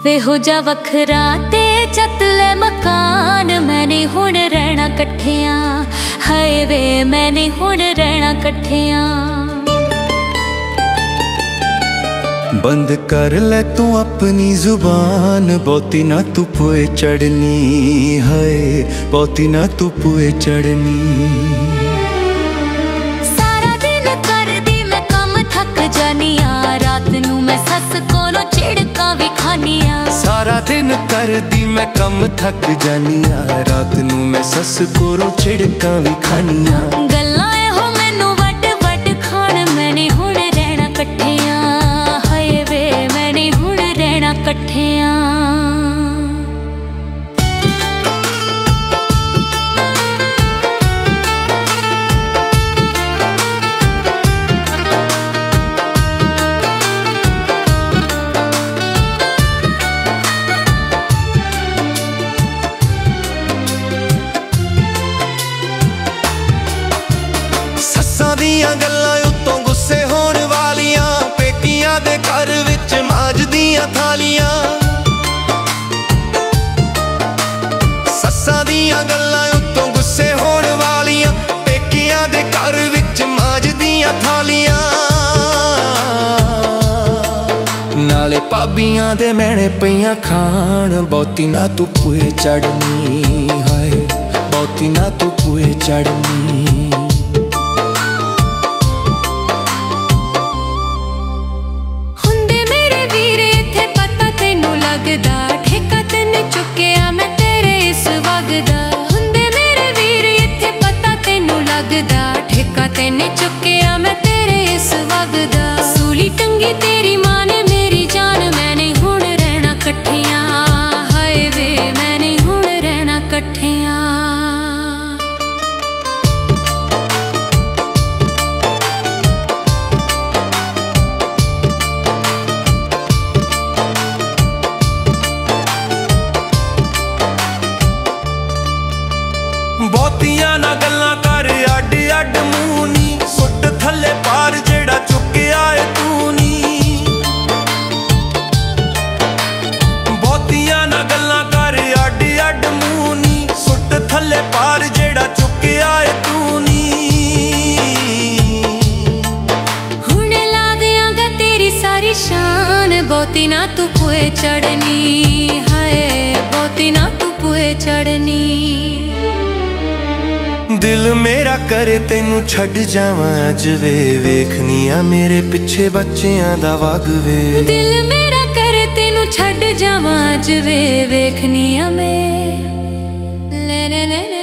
हो जा वखरा ते चतले मकान, मैंने हुण रहना कट्ठिया। हाय वे मैंने हुण रहना कट्ठिया। बंद कर ले तू अपनी जुबान, बहुती ना तू पुए चढ़नी है, बहुती ना तू पुए चढ़नी। सारा दिन कर दी मैं काम थक जानिया, रात नू मैं सस कोलों चिड़का भी खानिया। सारा दिन कर दी मैं कम थक जानिया, रात नू मैं सस कोलों चिड़का भी खानिया। गल्लां हो मैनू वट वट खान, मैंने हुण रहना कट्ठिया। हाय वे मैंने हुण रहना कट्ठिया। दियां गल्लां उत्तों गुस्से होने वालियां, पेकियां दे घर विच मांजदियां थालियां। सस्सां दियां गल्लां उत्तों गुस्से होने वालियां, पेकियां दे घर विच मांजदियां थालियां। नाले भाबियां दे मैणे पईयां खान, बहुती ना तू पुए चढ़नी है, बहुती ना तू पुए चढ़नी। ठेका तेन चुकिया मैं तेरे इस वगदा, हुंदे मेरे वीर इत्थे पता तेनू लगदा। ठेका तेन चुकिया मैं तेरे इस वगदा, सूली टंगी तेरी मां ने मेरी जान, मैंने हुण रहना कट्ठिया। हाय वे मैंने हुण रहना कट्ठिया। बहुतियां ना गल्लां कर अड अड मूंह नी, सुट थल्ले पार जेड़ा चुकिया है तू नी। बहुतियां ना गल्लां कर अड अड मूंह नी, सुट थल्ले पार जेड़ा चुकिया है तू नी। हुण ला देंगा तेरी सारी शान, बहुती ना तू पुए चढ़नी। हाय बहुती ना तू पुए चढ़नी। दिल मेरा करे तेनू छड़ जावां अज वे, वेखनिया मेरे पिछे बच्चियां दा वग वे। दिल मेरा करे तेनू छड़ जावां अज वे, वेखनिया मैं ले ले ले।